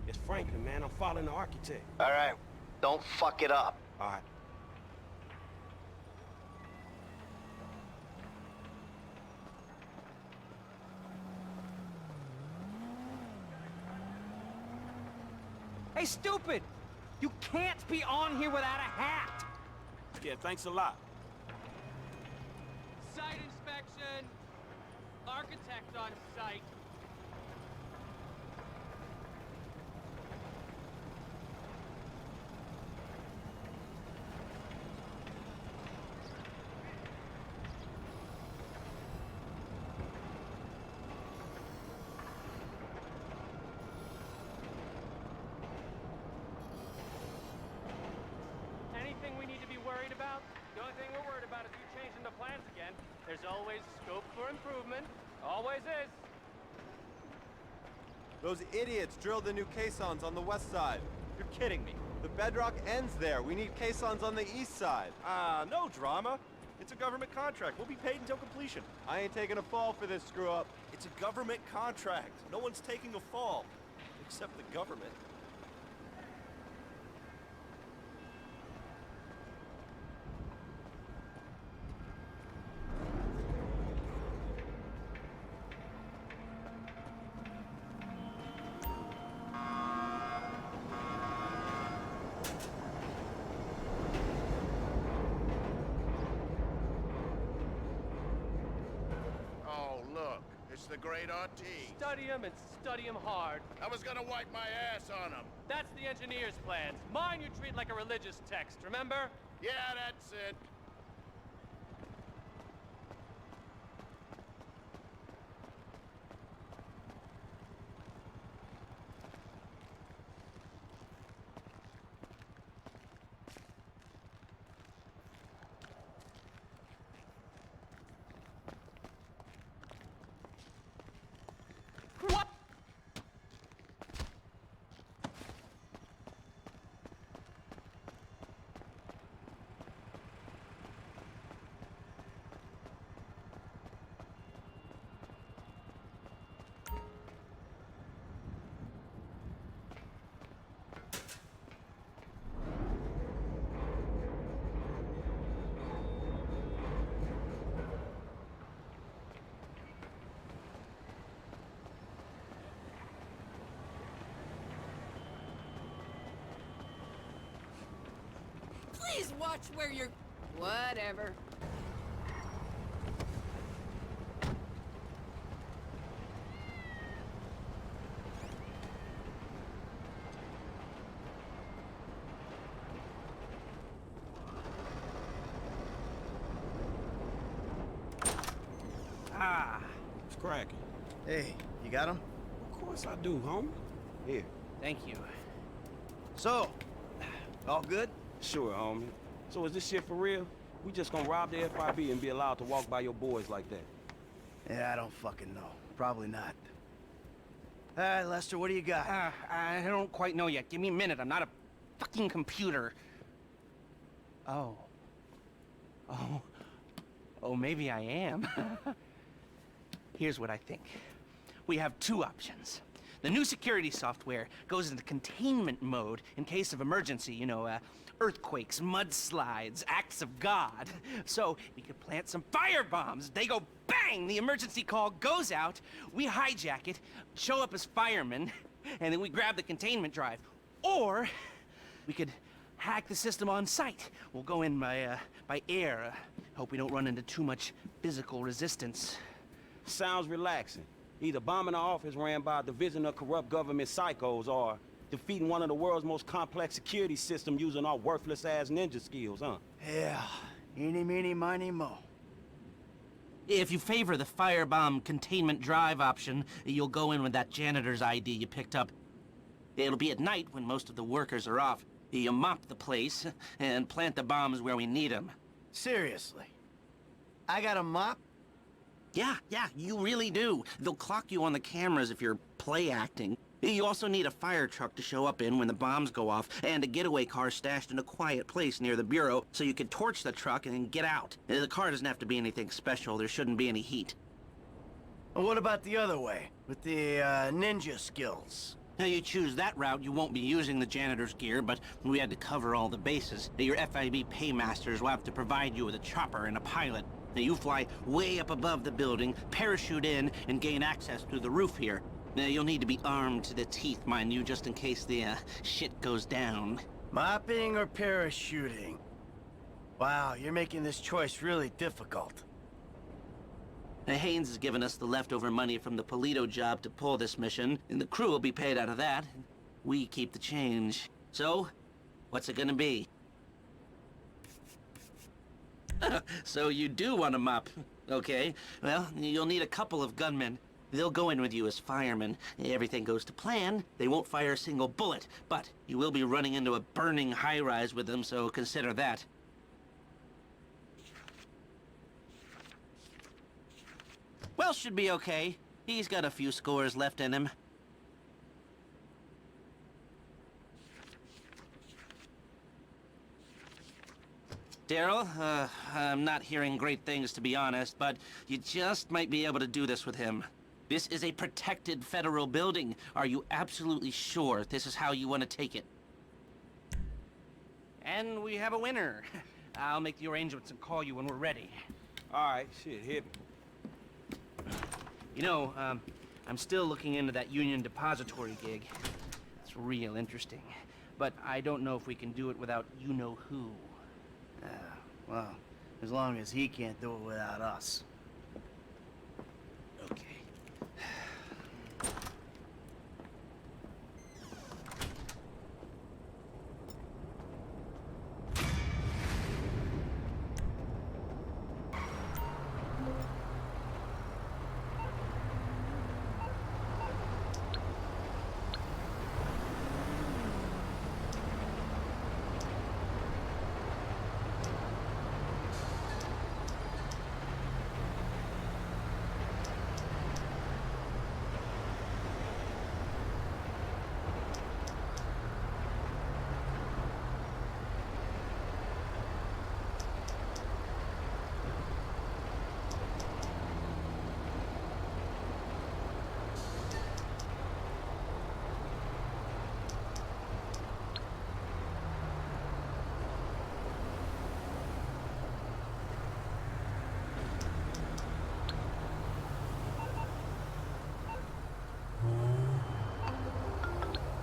It's Franklin, man. I'm following the architect. All right, don't fuck it up. All right. Hey, stupid! You can't be on here without a hat! Yeah, thanks a lot. Site inspection! Architect on site. Anything we need to be worried about? The only thing we're worried about is you changing the plans again. There's always scope for improvement. Always is. Those idiots drilled the new caissons on the west side. You're kidding me. The bedrock ends there. We need caissons on the east side. No drama. It's a government contract. We'll be paid until completion. I ain't taking a fall for this screw-up. It's a government contract. No one's taking a fall. Except the government. It's the great RT. Study him and study him hard. I was gonna wipe my ass on him. That's the engineer's plans. Mine you treat like a religious text, remember? Yeah, that's it. What? Please watch where you're... Whatever. Ah, it's cracking. Hey, you got him? Of course I do, homie. Here. Thank you. So, all good? Sure, homie. So is this shit for real? We just gonna rob the FIB and be allowed to walk by your boys like that? Yeah, I don't fucking know. Probably not. All right, Lester, what do you got? I don't quite know yet. Give me a minute. I'm not a fucking computer. Oh. Oh, maybe I am. Here's what I think. We have two options. The new security software goes into containment mode in case of emergency, you know, earthquakes, mudslides, acts of God. So we could plant some fire bombs. They go bang! The emergency call goes out. We hijack it, show up as firemen, and then we grab the containment drive. Or we could hack the system on site. We'll go in by air. Hope we don't run into too much physical resistance. Sounds relaxing. Either bombing an office ran by a division of corrupt government psychos or defeating one of the world's most complex security systems using our worthless-ass ninja skills, huh? Yeah, eeny, meeny, miny, mo. If you favor the firebomb containment drive option, you'll go in with that janitor's ID you picked up. It'll be at night when most of the workers are off. You mop the place and plant the bombs where we need them. Seriously? I got a mop? Yeah, you really do. They'll clock you on the cameras if you're play acting. You also need a fire truck to show up in when the bombs go off, and a getaway car stashed in a quiet place near the bureau so you can torch the truck and then get out. The car doesn't have to be anything special. There shouldn't be any heat. And what about the other way, with the ninja skills? Now, you choose that route, you won't be using the janitor's gear, but we had to cover all the bases. Your FIB paymasters will have to provide you with a chopper and a pilot. Now, you fly way up above the building, parachute in, and gain access through the roof here. Now, you'll need to be armed to the teeth, mind you, just in case the, shit goes down. Mopping or parachuting? Wow, you're making this choice really difficult. Now, Haynes has given us the leftover money from the Polito job to pull this mission, and the crew will be paid out of that. We keep the change. So, what's it gonna be? So you do want to mop. Okay, well, you'll need a couple of gunmen. They'll go in with you as firemen. Everything goes to plan. They won't fire a single bullet, but you will be running into a burning high-rise with them, so consider that. Well, should be okay. He's got a few scores left in him. Daryl, I'm not hearing great things, to be honest, but you just might be able to do this with him. This is a protected federal building. Are you absolutely sure this is how you want to take it? And we have a winner. I'll make the arrangements and call you when we're ready. All right, shit, hit me. You know, I'm still looking into that union depository gig. It's real interesting. But I don't know if we can do it without you-know-who. Well, as long as he can't do it without us. Okay.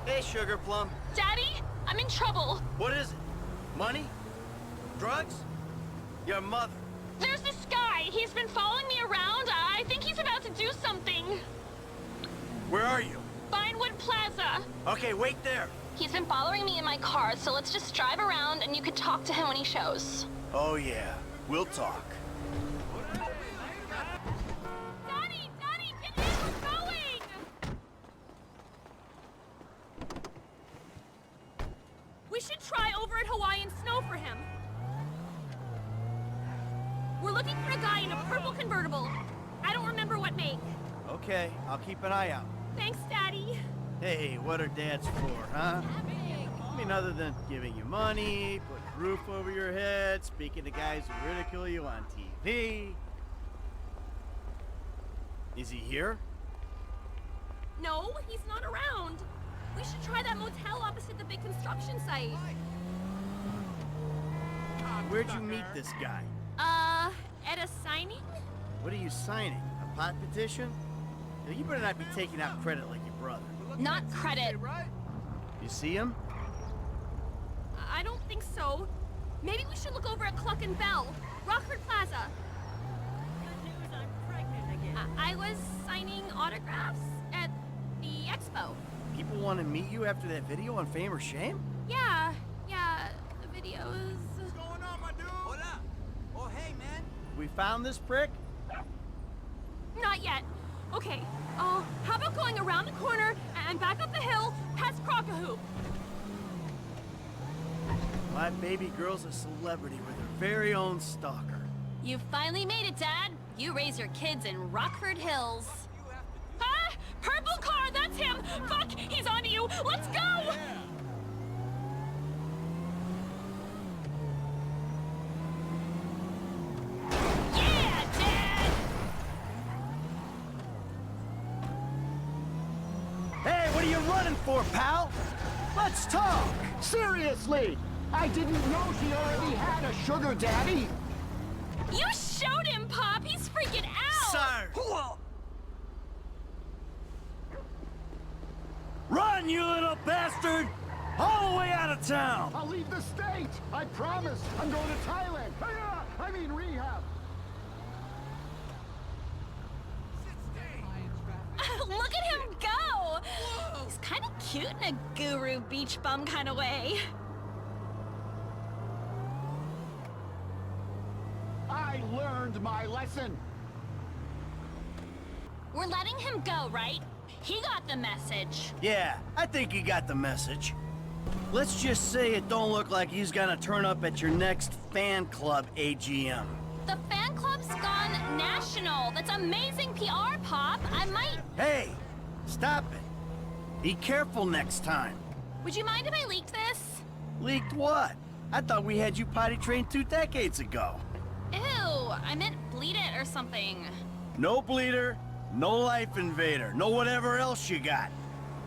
Hey, Sugar Plum. Daddy, I'm in trouble. What is it? Money? Drugs? Your mother. There's this guy. He's been following me around. I think he's about to do something. Where are you? Vinewood Plaza. Okay, wait there. He's been following me in my car, so let's just drive around and you can talk to him when he shows. Oh, yeah. We'll talk. Daddy, get in, we're going! We should try over at Hawaiian Snow for him. We're looking for a guy in a purple convertible. I don't remember what make. Okay, I'll keep an eye out. Thanks, Daddy. Hey, what are dads for, huh? I mean, other than giving you money, putting a roof over your head, speaking to guys who ridicule you on TV. Is he here? No, he's not around. We should try that motel opposite the big construction site. Where'd you meet this guy? At a signing? What are you signing? A pot petition? Now, you better not be taking out credit like your brother. Not credit. You see him? I don't think so. Maybe we should look over at Cluck and Bell, Rockford Plaza. Good news, I'm pregnant again. I was signing autographs at the expo. People want to meet you after that video on Fame or Shame? Yeah, the videos. What's going on, my dude? Hola. Oh, hey, man. We found this prick? Not yet. Okay, how about going around the corner and back up the hill past Crockahoop? My baby girl's a celebrity with her very own stalker. You finally made it, Dad. You raise your kids in Rockford Hills. Ah! Purple car, that's him! Fuck, he's onto you! Let's go! Yeah, Dad! Hey, What are you running for, pal? Let's talk! Seriously! I didn't know she already had a sugar daddy! You showed him, Pop! He's freaking out! Sir! Run, you little bastard! All the way out of town! I'll leave the state! I promise! I'm going to Thailand! I mean rehab! Look at him go! He's kind of cute in a guru beach bum kind of way. I learned my lesson! We're letting him go, right? He got the message. Yeah, I think he got the message. Let's just say it don't look like he's gonna turn up at your next fan club AGM. The fan club's gone national. That's amazing PR, Pop. I might... Hey, stop it. Be careful next time. Would you mind if I leaked this? Leaked what? I thought we had you potty trained 2 decades ago. Ew, I meant bleed it or something. No bleeder, no life invader, no whatever else you got.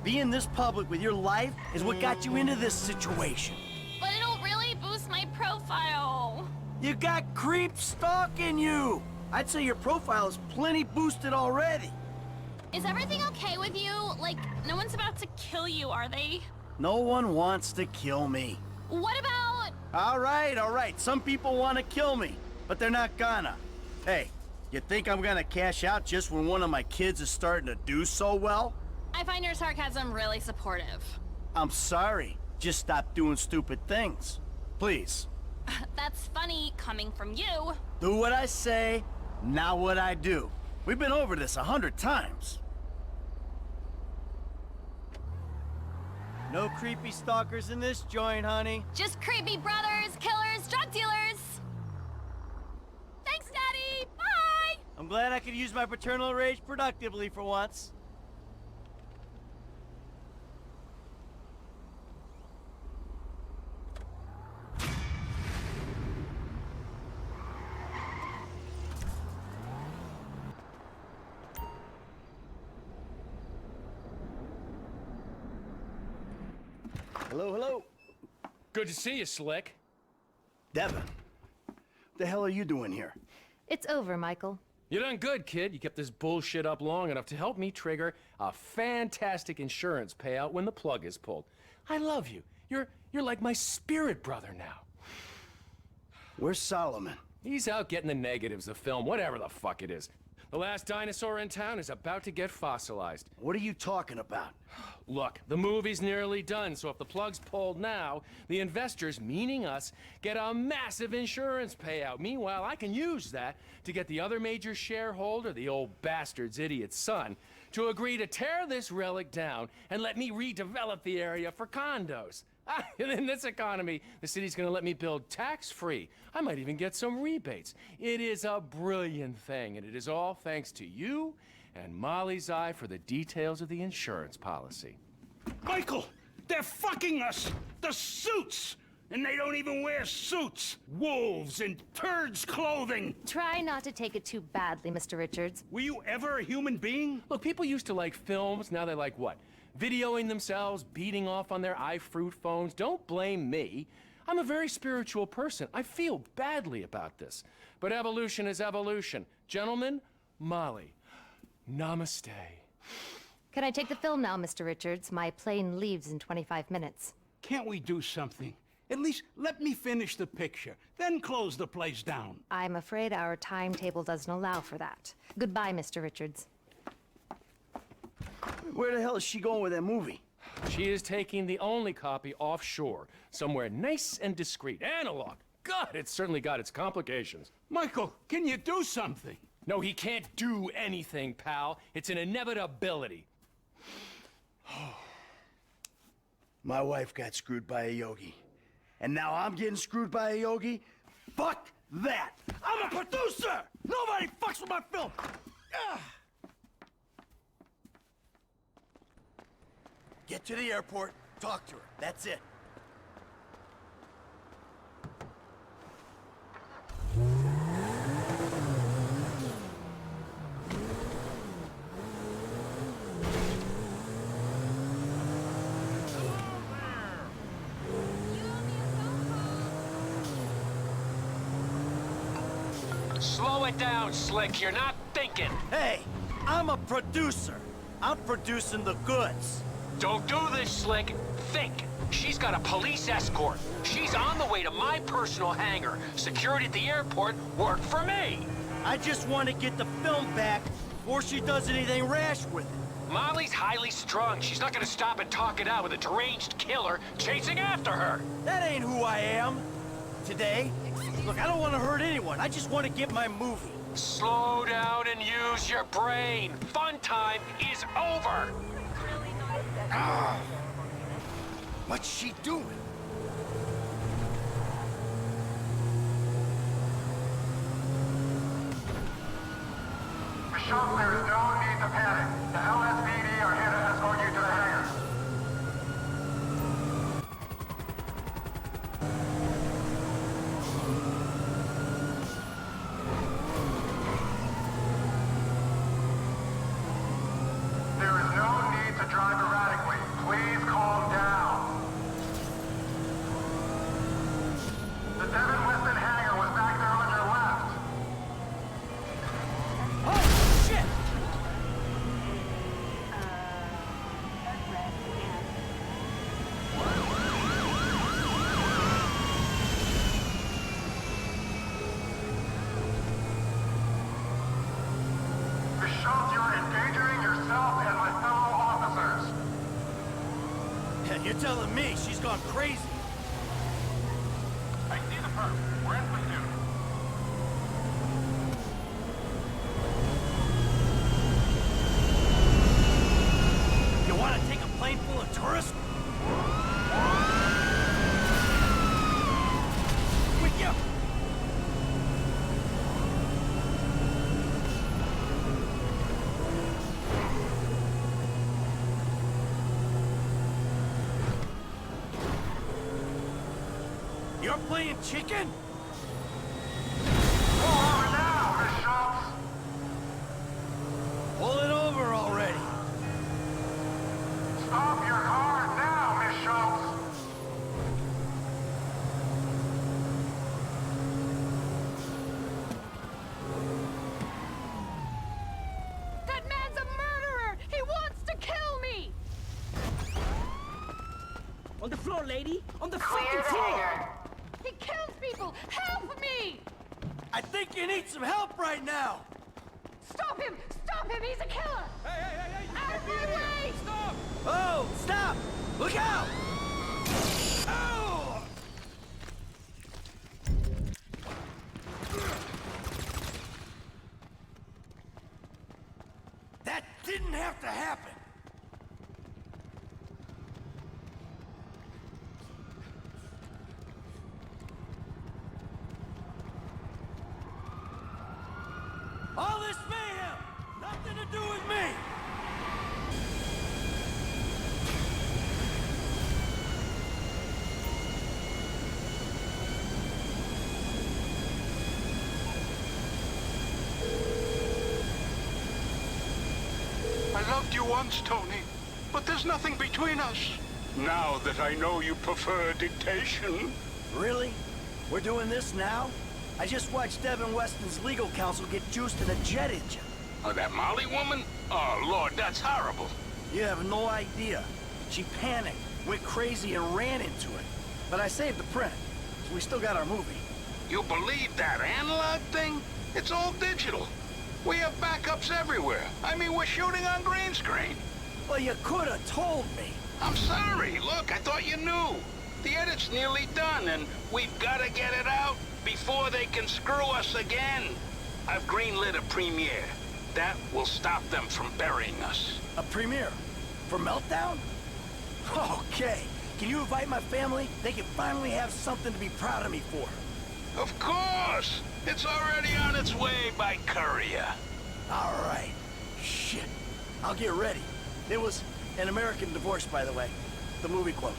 Being this public with your life is what got you into this situation. But it'll really boost my profile. You got creeps stalking you. I'd say your profile is plenty boosted already. Is everything okay with you? Like, no one's about to kill you, are they? No one wants to kill me. What about... All right. Some people want to kill me, but they're not gonna. Hey, you think I'm gonna cash out just when one of my kids is starting to do so well? I find your sarcasm really supportive. I'm sorry. Just stop doing stupid things. Please. That's funny coming from you. Do what I say, not what I do. We've been over this 100 times. No creepy stalkers in this joint, honey. Just creepy brothers, killers, drug dealers. Thanks, Daddy. Bye. I'm glad I could use my paternal rage productively for once. Hello. Good to see you, Slick. Devin, what the hell are you doing here? It's over, Michael. You done good, kid. You kept this bullshit up long enough to help me trigger a fantastic insurance payout when the plug is pulled. I love you. You're like my spirit brother now. Where's Solomon? He's out getting the negatives, the film, whatever the fuck it is. The last dinosaur in town is about to get fossilized. What are you talking about? Look, the movie's nearly done, so if the plug's pulled now, the investors, meaning us, get a massive insurance payout. Meanwhile, I can use that to get the other major shareholder, the old bastard's idiot son, to agree to tear this relic down and let me redevelop the area for condos. In this economy, the city's gonna let me build tax-free. I might even get some rebates. It is a brilliant thing, and it is all thanks to you and Molly's eye for the details of the insurance policy. Michael, they're fucking us! The suits! And they don't even wear suits! Wolves in turds' clothing! Try not to take it too badly, Mr. Richards. Were you ever a human being? Look, people used to like films, now they like what? Videoing themselves, beating off on their iFruit phones. Don't blame me. I'm a very spiritual person. I feel badly about this. But evolution is evolution. Gentlemen, Molly, namaste. Can I take the film now, Mr. Richards? My plane leaves in 25 minutes. Can't we do something? At least let me finish the picture, then close the place down. I'm afraid our timetable doesn't allow for that. Goodbye, Mr. Richards. Where the hell is she going with that movie? She is taking the only copy offshore, somewhere nice and discreet. Analog. God, it's certainly got its complications. Michael, can you do something? No, he can't do anything, pal. It's an inevitability. My wife got screwed by a yogi. And now I'm getting screwed by a yogi? Fuck that! I'm a producer! Nobody fucks with my film! Ah! Get to the airport, talk to her. That's it. Slow it down, Slick. You're not thinking. Hey, I'm a producer. I'm producing the goods. Don't do this, Slick. Think. She's got a police escort. She's on the way to my personal hangar. Security at the airport worked for me. I just want to get the film back before she does anything rash with it. Molly's highly strung. She's not gonna stop and talk it out with a deranged killer chasing after her. That ain't who I am. Today, look, I don't want to hurt anyone. I just want to get my movie. Slow down and use your brain. Fun time is over. What's she doing? Michelle, there is no need to panic. The LSPD are here to escort you to the hangar. There is no need to drive erratically. Please calm down. The Devin Weston hangar was back there on your left. Oh, shit! Michelle, you're endangering yourself and my fellow officers. You're telling me she's gone crazy. I see the perp. We're in pursuit. You want to take a plane full of tourists? With you! You're playing chicken? Pull over now, Miss Schultz. Pull it over already. Stop your car now, Miss Schultz. That man's a murderer! He wants to kill me! On the floor, lady! On the Clear fucking the floor! hangar. He kills people! Help me! I think you need some help right now. Stop him! Stop him! He's a killer! Hey! Out of my way! Stop! Oh, stop! Look out! Oh! That didn't have to happen. All this mayhem, nothing to do with me. I loved you once, Tony, but there's nothing between us. Now that I know you prefer dictation. Really? We're doing this now? I just watched Devin Weston's legal counsel get juiced in a jet engine. Oh, that Molly woman? Oh, Lord, that's horrible. You have no idea. She panicked, went crazy, and ran into it. But I saved the print, so we still got our movie. You believe that analog thing? It's all digital. We have backups everywhere. I mean, we're shooting on green screen. Well, you could have told me. I'm sorry. Look, I thought you knew. The edit's nearly done, and we've got to get it out before they can screw us again. I've greenlit a premiere. That will stop them from burying us. A premiere? For Meltdown? Okay. Can you invite my family? They can finally have something to be proud of me for. Of course! It's already on its way by courier. All right. Shit. I'll get ready. It was an American Divorce, by the way. The movie quote.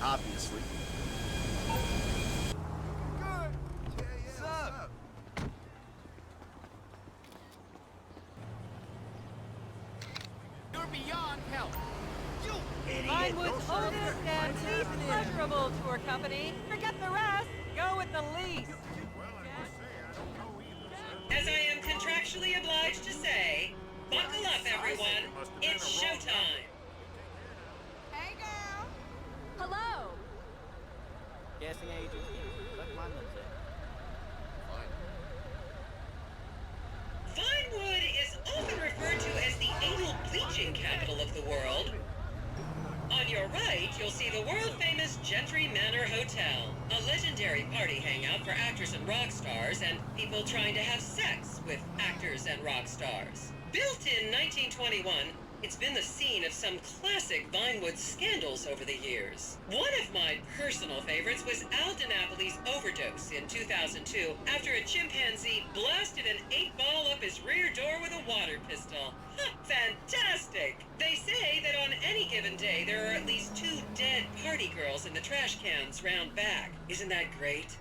Obviously. What's up? You're beyond help. You idiot! Line with oldest and least pleasurable tour company. Forget the rest. Go with the least. As I am contractually obliged to say, buckle up, everyone. It's showtime. Hey, girl. Hello. Guessing agent. Suck my nuts up. Vinewood is often referred to as the anal bleaching capital of the world. On your right, you'll see the world-famous Gentry Manor Hotel, a legendary party hangout for actors and rock stars and people trying to have sex with actors and rock stars. Built in 1921, it's been the scene of some classic Vinewood scandals over the years. One of my personal favorites was Al DiNapoli's overdose in 2002 after a chimpanzee blasted an 8-ball up his rear door with a water pistol. Fantastic! They say that on any given day there are at least 2 dead party girls in the trash cans round back. Isn't that great?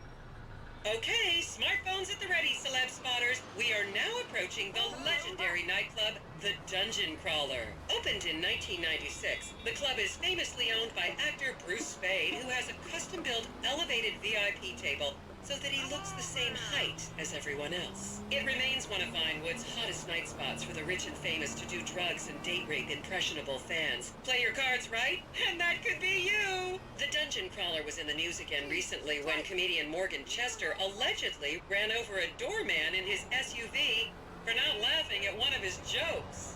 Okay, smartphones at the ready, celeb spotters. We are now approaching the legendary nightclub, the Dungeon Crawler. Opened in 1996, the club is famously owned by actor Bruce Spade, who has a custom-built elevated VIP table so that he looks the same height as everyone else. It remains one of Vinewood's hottest night spots for the rich and famous to do drugs and date rape impressionable fans. Play your cards right, and that could be you! The Dungeon Crawler was in the news again recently when comedian Morgan Chester allegedly ran over a doorman in his SUV for not laughing at one of his jokes.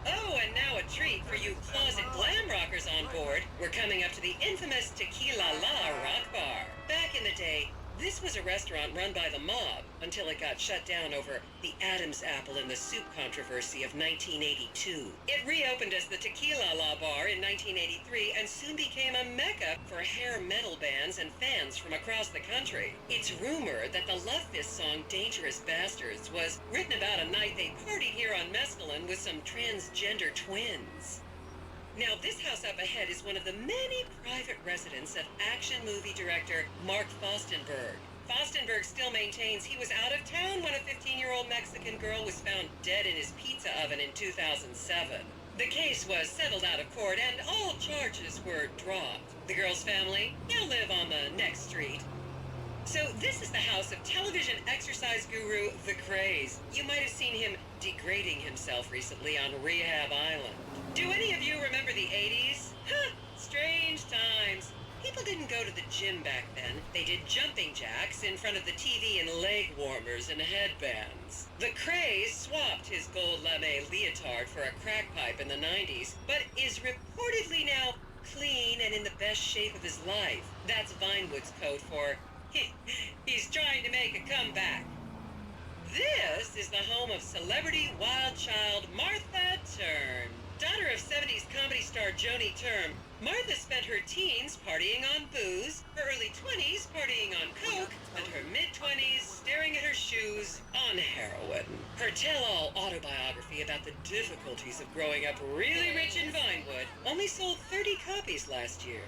Oh, and now a treat for you closet glam rockers on board. We're coming up to the infamous Tequila La Rock Bar. Back in the day, this was a restaurant run by the mob until it got shut down over the Adam's apple in the soup controversy of 1982. It reopened as the Tequila La Bar in 1983 and soon became a mecca for hair metal bands and fans from across the country. It's rumored that the Love Fist song Dangerous Bastards was written about a night they partied here on Mescaline with some transgender twins. Now, this house up ahead is one of the many private residences of action movie director Mark Fostenberg. Fostenberg still maintains he was out of town when a 15-year-old Mexican girl was found dead in his pizza oven in 2007. The case was settled out of court and all charges were dropped. The girl's family now live on the next street. So this is the house of television exercise guru The Craze. You might have seen him degrading himself recently on Rehab Island. Do any of you remember the 80s? Huh, strange times. People didn't go to the gym back then. They did jumping jacks in front of the TV and leg warmers and headbands. The Craze swapped his gold lame leotard for a crack pipe in the 90s, but is reportedly now clean and in the best shape of his life. That's Vinewood's code for he's trying to make a comeback. This is the home of celebrity wild child Martha Turn. Daughter of 70s comedy star Joni Term, Martha spent her teens partying on booze, her early 20s partying on coke, and her mid-20s staring at her shoes on heroin. Her tell-all autobiography about the difficulties of growing up really rich in Vinewood only sold 30 copies last year.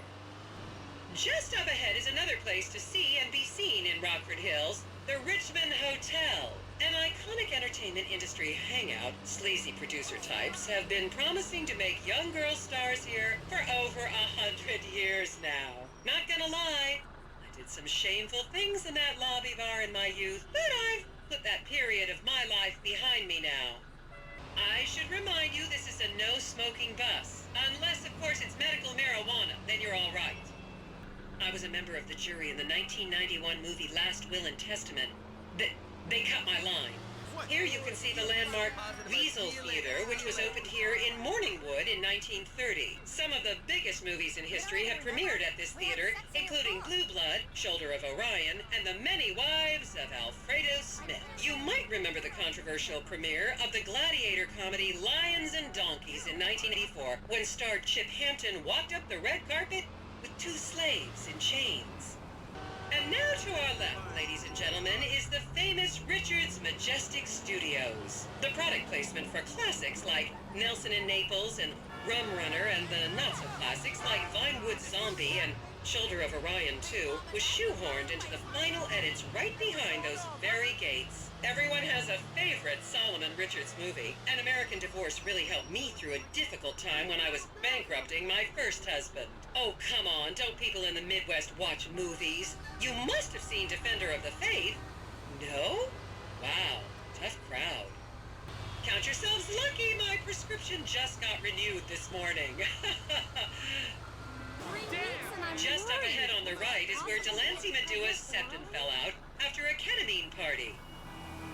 Just up ahead is another place to see and be seen in Rockford Hills, the Richmond Hotel. An iconic entertainment industry hangout, sleazy producer types have been promising to make young girl stars here for over 100 years now. Not gonna lie, I did some shameful things in that lobby bar in my youth, but I've put that period of my life behind me now. I should remind you this is a no-smoking bus. Unless, of course, it's medical marijuana, then you're all right. I was a member of the jury in the 1991 movie Last Will and Testament. They cut my line. Here you can see the landmark Wiesel Theater, which was opened here in Morningwood in 1930. Some of the biggest movies in history have premiered at this theater, including Blue Blood, Shoulder of Orion, and The Many Wives of Alfredo Smith. You might remember the controversial premiere of the gladiator comedy Lions and Donkeys in 1984, when star Chip Hampton walked up the red carpet with 2 slaves in chains. And now to our left, ladies and gentlemen, is the famous Richards Majestic Studios. The product placement for classics like Nelson and Naples and Rum Runner and the not-so-classics like Vinewood Zombie and Shoulder of Orion 2 was shoehorned into the final edits right behind those very gates. Everyone has a favorite Solomon Richards movie. An American Divorce really helped me through a difficult time when I was bankrupting my first husband. Oh, come on, don't people in the Midwest watch movies? You must have seen Defender of the Faith. No? Wow, tough crowd. Count yourselves lucky, my prescription just got renewed this morning. Just up ahead on the right is where Delancey Medua's septum fell out after a ketamine party.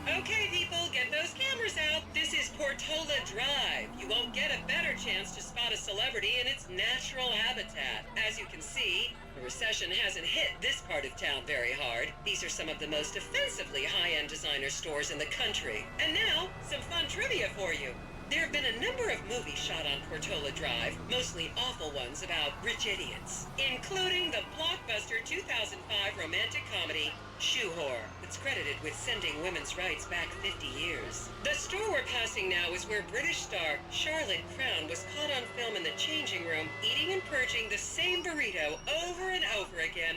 Okay, people, get those cameras out. This is Portola Drive. You won't get a better chance to spot a celebrity in its natural habitat. As you can see, the recession hasn't hit this part of town very hard. These are some of the most offensively high-end designer stores in the country. And now, some fun trivia for you. There have been a number of movies shot on Portola Drive, mostly awful ones about rich idiots, including the blockbuster 2005 romantic comedy, Shoe Whore. It's credited with sending women's rights back 50 years. The store we're passing now is where British star Charlotte Crown was caught on film in the changing room, eating and purging the same burrito over and over again,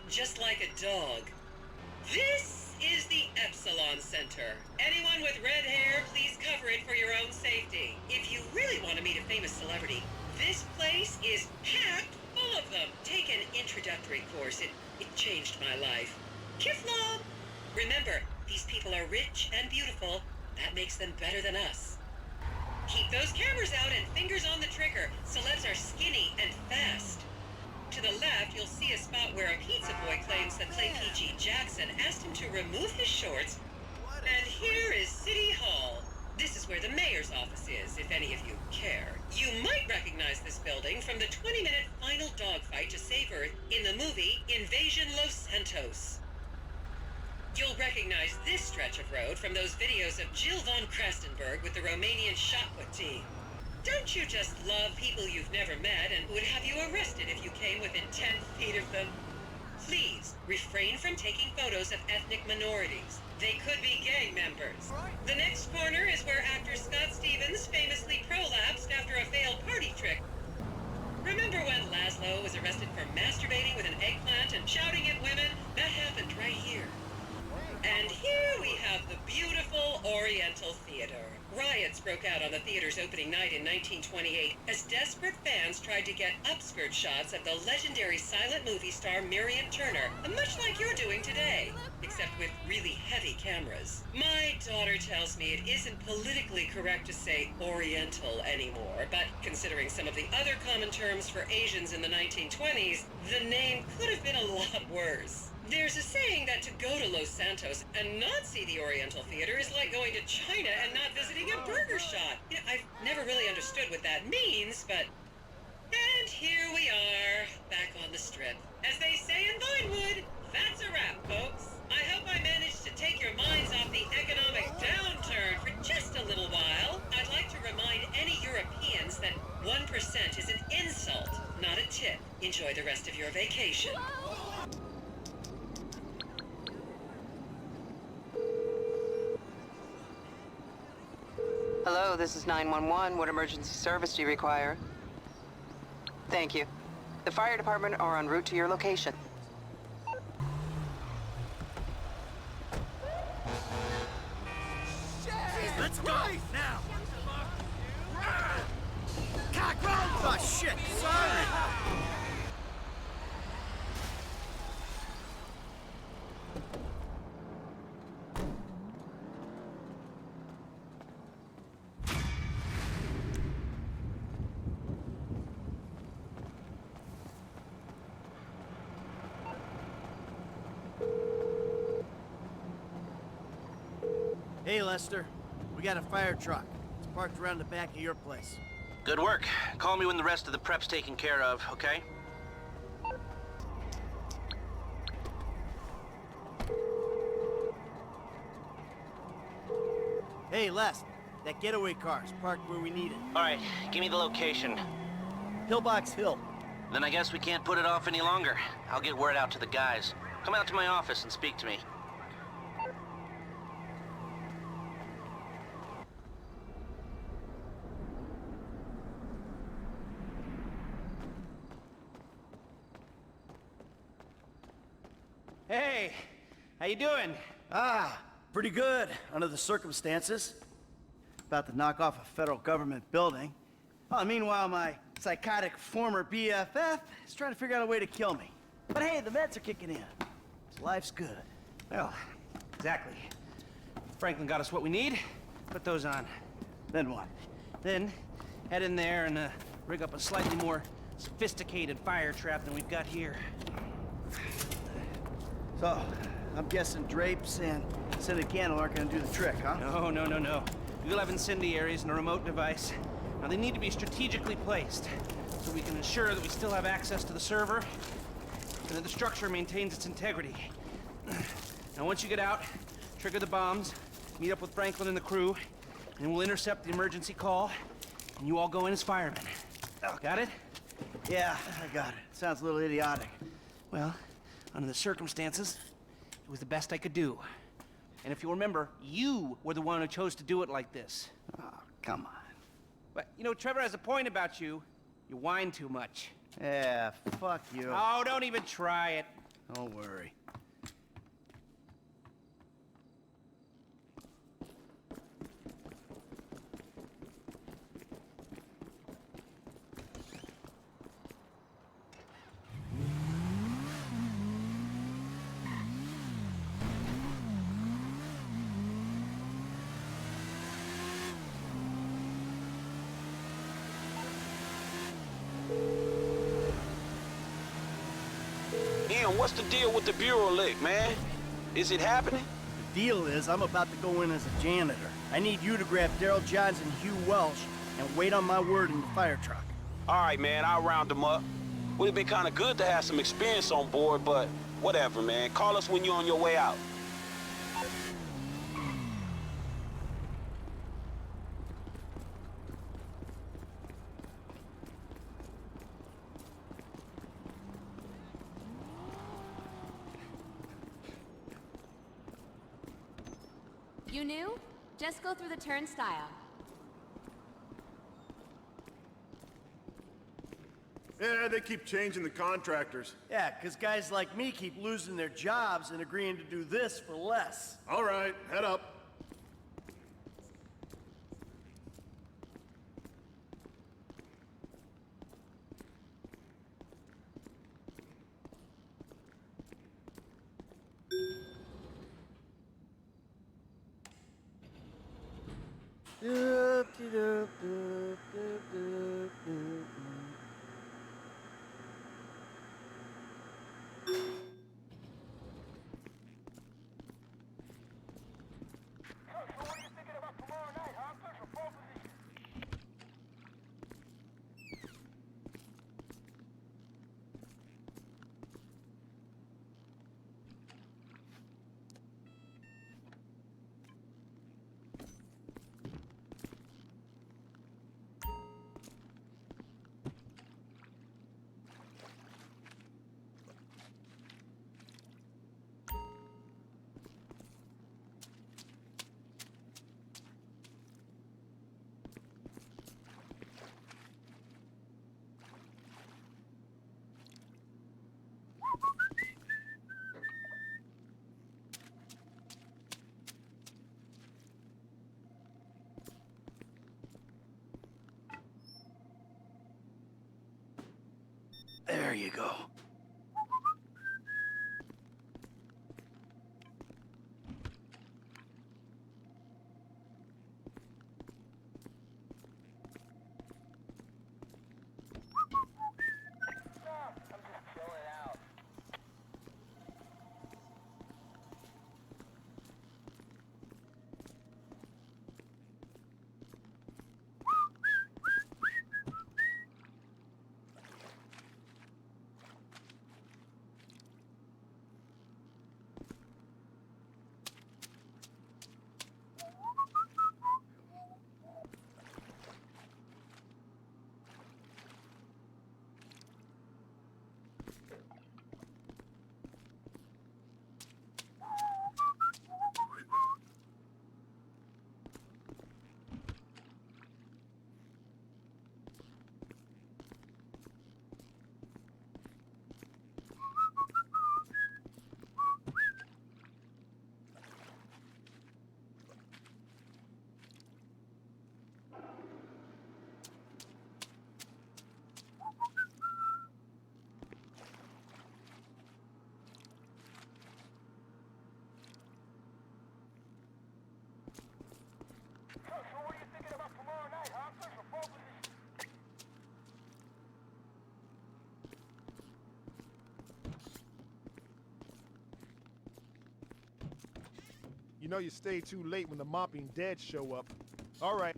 just like a dog. This is the Epsilon Center. Anyone with red hair, please cover it for your own safety. If you really want to meet a famous celebrity, this place is packed full of them. Take an introductory course. It changed my life. Kifla! Remember, these people are rich and beautiful. That makes them better than us. Keep those cameras out and fingers on the trigger. Celebs are skinny and fast. To the left, you'll see a spot where a pizza boy claims that Clay P.G. Jackson asked him to remove his shorts. And here is City Hall. This is where the mayor's office is, if any of you care. You might recognize this building from the 20-minute final dogfight to save Earth in the movie Invasion Los Santos. You'll recognize this stretch of road from those videos of Jill von Krastenberg with the Romanian shot put team. Don't you just love people you've never met and would have you arrested if you came within 10 feet of them? Please, refrain from taking photos of ethnic minorities. They could be gang members. The next corner is where actor Scott Stevens famously prolapsed after a failed party trick. Remember when Laszlo was arrested for masturbating with an eggplant and shouting at women? That happened right here. And here we have the beautiful Oriental Theater. Riots broke out on the theater's opening night in 1928 as desperate fans tried to get upskirt shots of the legendary silent movie star Miriam Turner, much like you're doing today, except with really heavy cameras. My daughter tells me it isn't politically correct to say Oriental anymore, but considering some of the other common terms for Asians in the 1920s, the name could have been a lot worse. There's a saying that to go to Los Santos and not see the Oriental Theater is like going to China and not visiting a burger shop. You know, I've never really understood what that means, but... And here we are, back on the strip. As they say in Vinewood, that's a wrap, folks. I hope I managed to take your minds off the economic downturn for just a little while. I'd like to remind any Europeans that 1% is an insult, not a tip. Enjoy the rest of your vacation. Hello, this is 911. What emergency service do you require? Thank you. The fire department are en route to your location. Let's go now. Cockroach! Oh shit! Sorry. Hey, Lester. We got a fire truck. It's parked around the back of your place. Good work. Call me when the rest of the prep's taken care of, okay? Hey, Les. That getaway car's parked where we need it. All right, give me the location. Pillbox Hill. Then I guess we can't put it off any longer. I'll get word out to the guys. Come out to my office and speak to me. Hey, how you doing? Pretty good, under the circumstances. About to knock off a federal government building. Meanwhile, my psychotic former BFF is trying to figure out a way to kill me. But hey, the meds are kicking in. So life's good. Well, exactly. Franklin got us what we need. Put those on. Then what? Then, head in there and rig up a slightly more sophisticated fire trap than we've got here. So, I'm guessing drapes and scented candle aren't gonna do the trick, huh? No. We'll have incendiaries and a remote device. Now, they need to be strategically placed, so we can ensure that we still have access to the server, and that the structure maintains its integrity. Now, once you get out, trigger the bombs, meet up with Franklin and the crew, and we'll intercept the emergency call, and you all go in as firemen. Got it? Yeah, I got it. Sounds a little idiotic. Well, under the circumstances, it was the best I could do. And if you remember, you were the one who chose to do it like this. Oh, come on. But, you know, Trevor has a point about you. You whine too much. Yeah, fuck you. Oh, don't even try it. Don't worry. Ian, what's the deal with the Bureau lick, man? Is it happening? The deal is, I'm about to go in as a janitor. I need you to grab Daryl Johns and Hugh Welsh and wait on my word in the fire truck. All right, man, I'll round them up. Would have been kind of good to have some experience on board, but whatever, man. Call us when you're on your way out. You new? Just go through the turnstile. Yeah, they keep changing the contractors. Yeah, 'cause guys like me keep losing their jobs and agreeing to do this for less. All right, head up. There you go. know you stay too late when the mopping dead show up. All right.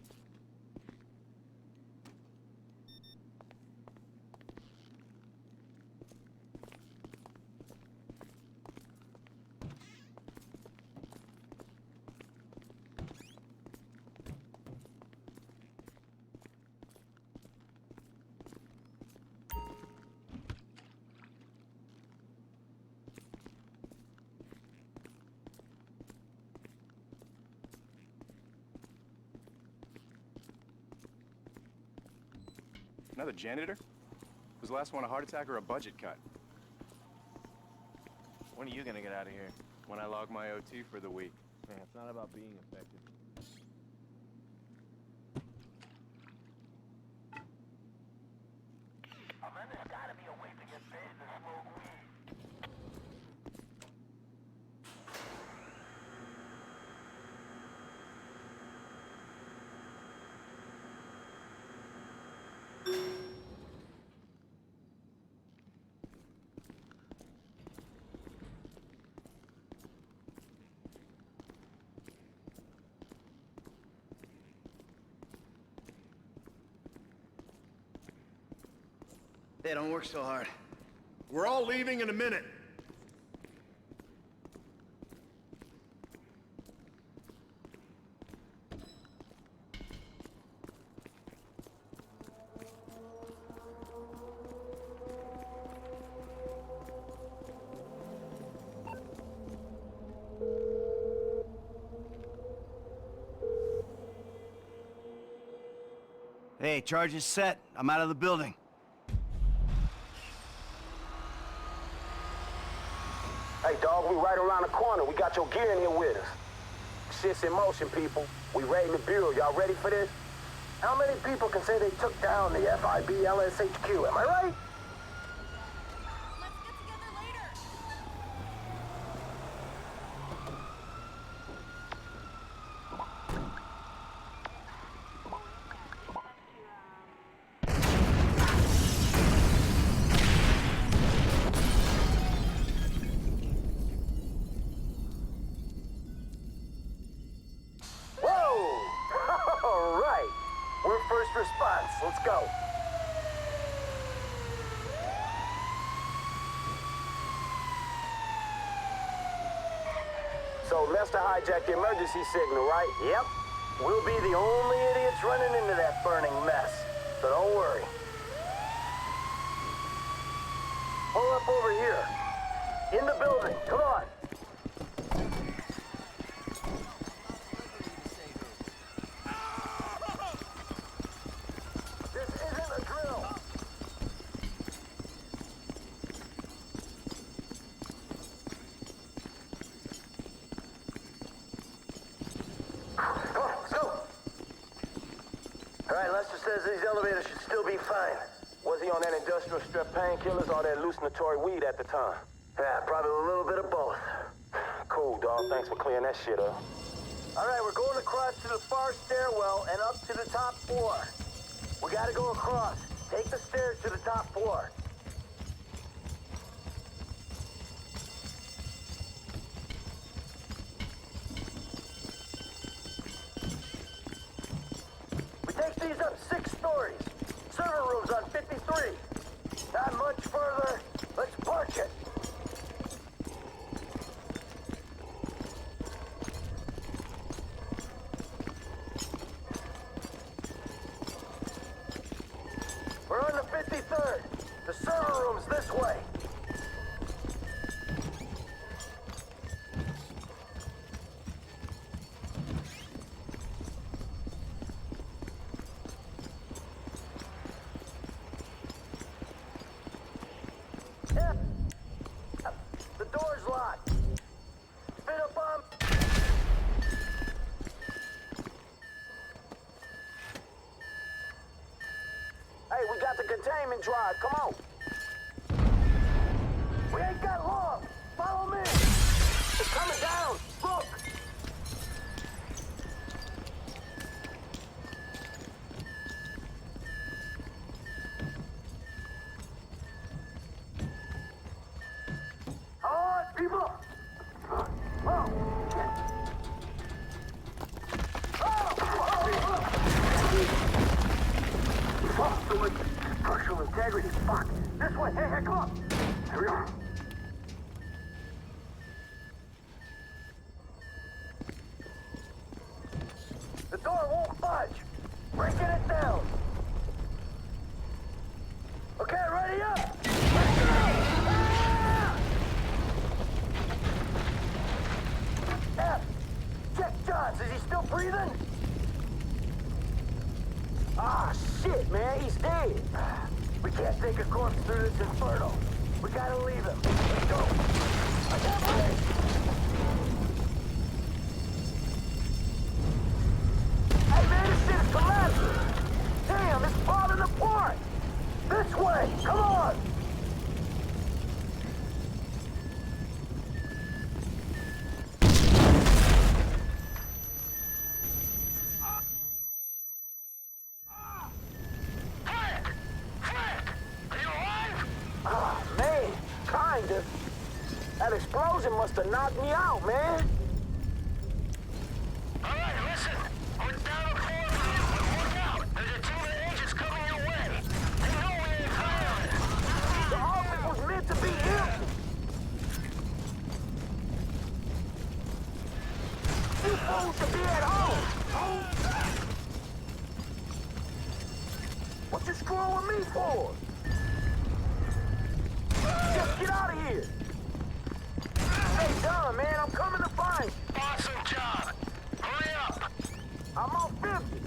Another janitor? Was the last one a heart attack or a budget cut? When are you gonna get out of here? When I log my OT for the week. Man, it's not about being effective. There's gotta be a way to get paid to smoke weed. Hey, don't work so hard. We're all leaving in a minute. Hey, charge is set. I'm out of the building. Hey, dog, we right around the corner. We got your gear in here with us. Shit's in motion, people. We raiding the Bureau. Y'all ready for this? How many people can say they took down the FIB LSHQ? Am I right? All right. We're first response. Let's go. So Lester hijacked the emergency signal, right? Yep. We'll be the only idiots running into that burning mess. So don't worry. Pull up over here. In the building. Come on. Says these elevators should still be fine. Was he on that industrial strep painkillers or that hallucinatory weed at the time? Yeah, probably a little bit of both. Cool, dog. Thanks for clearing that shit up. All right, we're going across to the far stairwell and up to the top floor. We gotta go across. Take the stairs to the top floor. These up 6 stories. Server rooms on 53. Not much further. Let's punch it. We're on the 53rd. The server room's this way. The door's locked. Spin a bomb. Hey, we got the containment drive. Come on. We ain't got long. Follow me. It's coming down. Look. People! Oh, shit. integrity. Fuck. This way. Hey, come on. Here we go. The door won't budge. Breaking it down. Okay, ready up. Let's go. Ah! F, check Johns. Is he still breathing? Ah, shit, man. He's dead. We can't take a corpse through this inferno. We gotta leave him. Let's go. I got ready. Hey, man, this shit is collapsing. Damn, it's falling apart. This way. Come on. That explosion must have knocked me out, man. All right, listen. We're down a corridor, but look out. There's a team of agents coming your way. They know we ain't firing. The office was meant to be empty. You fools should be at home. What you screwing with me for? Just get out of here. Hey, John, man, I'm coming to find you. Awesome job. Hurry up. I'm on 50.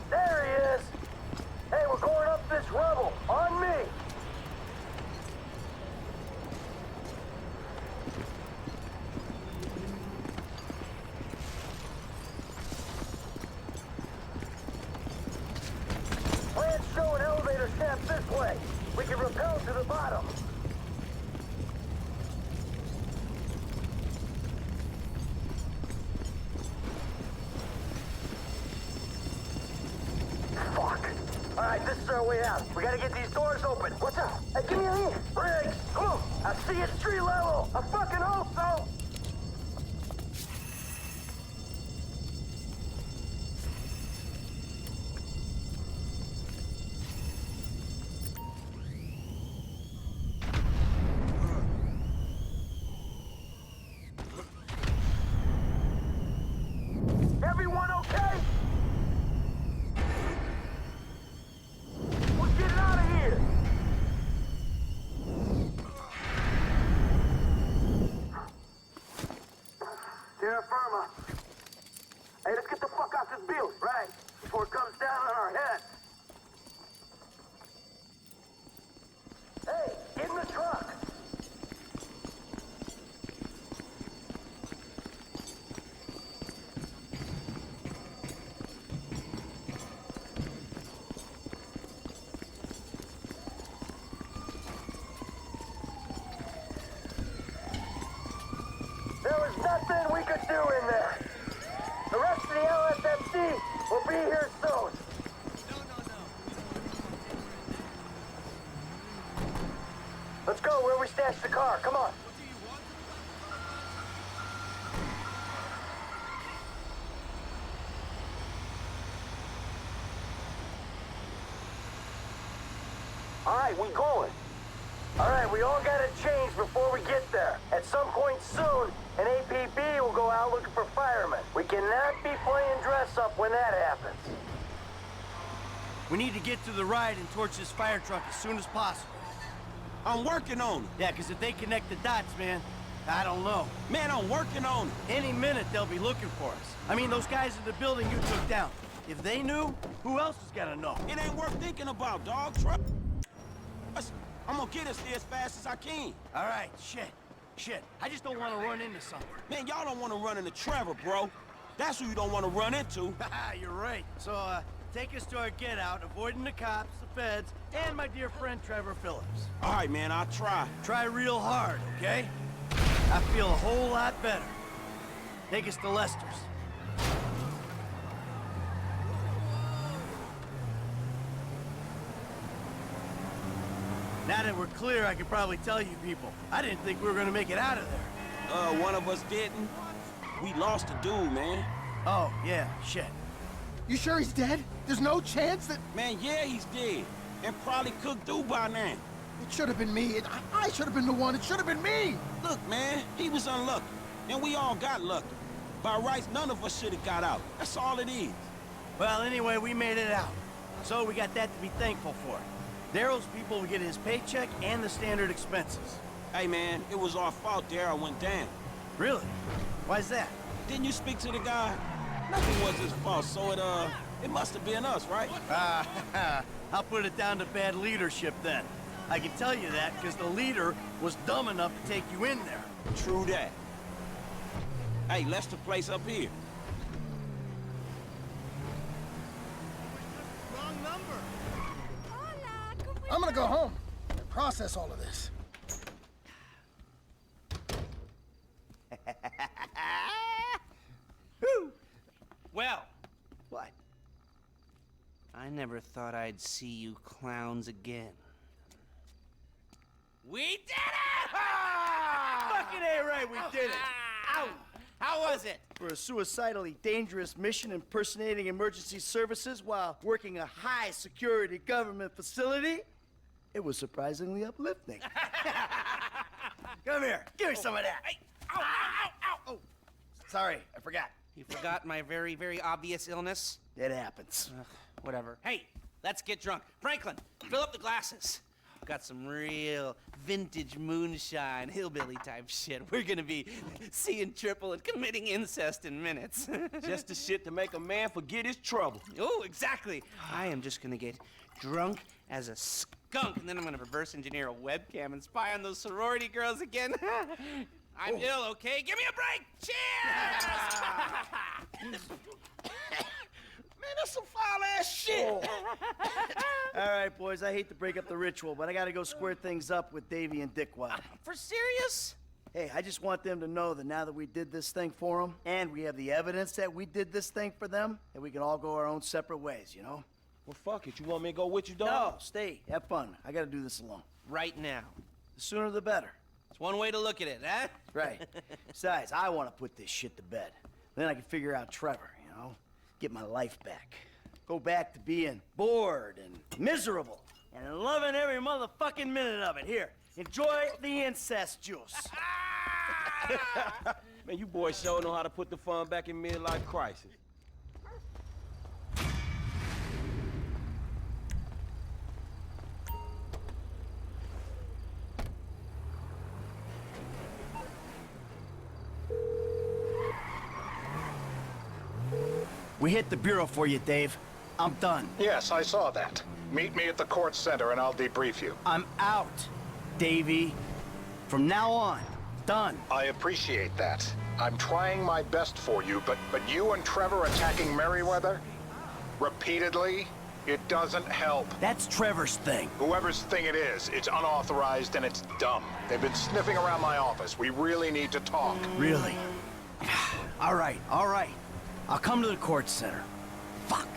There he is. Hey, we're going up this rubble. On me. Show an elevator shaft this way. We can rappel to the bottom. Fuck. All right, this is our way out. We gotta get these doors open. What's up? Hey, give me a hand. Riggs, come on. I see it street level. I fucking hope so. Everyone okay? We're getting out of here. Terra firma. Hey, let's get the fuck out this building, right? Before it comes down on our heads. Hey, get in the truck. There was nothing we could do in there. The rest of the LSFC will be here soon. Let's go where we stashed the car. Come on. All right, we going. All right, we all gotta change before we get there. At some point soon, an APB will go out looking for firemen. We cannot be playing dress up when that happens. We need to get to the ride and torch this fire truck as soon as possible. I'm working on it. Yeah, because if they connect the dots, man, I don't know. Man, I'm working on it. Any minute, they'll be looking for us. I mean, those guys in the building you took down. If they knew, who else is gonna know? It ain't worth thinking about, dog. I'm gonna get us there as fast as I can. All right, shit. I just don't want to run into something. Man, y'all don't want to run into Trevor, bro. That's who you don't want to run into. You're right. So, take us to our get out, avoiding the cops, the feds, and my dear friend Trevor Phillips. All right, man, I'll try. Try real hard, okay? I feel a whole lot better. Take us to Lester's. Now that we're clear, I can probably tell you people. I didn't think we were gonna make it out of there. One of us didn't. We lost a dude, man. Oh, yeah, shit. You sure he's dead? There's no chance that... Man, yeah, he's dead. And probably cooked through by now. It should have been me. I should have been the one. It should have been me! Look, man, he was unlucky. And we all got lucky. By rights, none of us should have got out. That's all it is. Well, anyway, we made it out. So we got that to be thankful for. Daryl's people will get his paycheck and the standard expenses. Hey, man, it was our fault Daryl went down. Really? Why's that? Didn't you speak to the guy? Nothing was his fault, so it must have been us, right? I'll put it down to bad leadership then. I can tell you that because the leader was dumb enough to take you in there. True that. Hey, let's the place up here. Wrong number. I'm gonna go home and process all of this. Well. What? I never thought I'd see you clowns again. We did it! Fucking A right, we did it! Ow! How was it? For a suicidally dangerous mission impersonating emergency services while working a high-security government facility, it was surprisingly uplifting. Come here, give me some of that. Hey. Ow, ow, ow, ow! Oh, sorry, I forgot. You forgot my very, very obvious illness? It happens. Whatever. Hey, let's get drunk. Franklin, fill up the glasses. Got some real vintage moonshine, hillbilly type shit. We're gonna be seeing triple and committing incest in minutes. Just the shit to make a man forget his trouble. Oh, exactly. I am just gonna get drunk as a skunk, and then I'm gonna reverse engineer a webcam and spy on those sorority girls again. I'm ill, okay? Give me a break! Cheers! Man, that's some foul-ass shit! All right, boys, I hate to break up the ritual, but I gotta go square things up with Davey and Dickwad. For serious? Hey, I just want them to know that now that we did this thing for them, and we have the evidence that we did this thing for them, that we can all go our own separate ways, you know? Well, fuck it. You want me to go with you, dog? No, stay. Have fun. I gotta do this alone. Right now. The sooner the better. It's one way to look at it, huh? Right. Besides, I want to put this shit to bed. Then I can figure out Trevor, you know? Get my life back. Go back to being bored and miserable and loving every motherfucking minute of it. Here, enjoy the incest juice. Man, you boys sure know how to put the fun back in midlife crisis. We hit the bureau for you, Dave. I'm done. Yes, I saw that. Meet me at the court center and I'll debrief you. I'm out, Davey. From now on, done. I appreciate that. I'm trying my best for you, but you and Trevor attacking Merriweather? Repeatedly? It doesn't help. That's Trevor's thing. Whoever's thing it is, it's unauthorized and it's dumb. They've been sniffing around my office. We really need to talk. Really? All right, all right. I'll come to the court center. Fuck.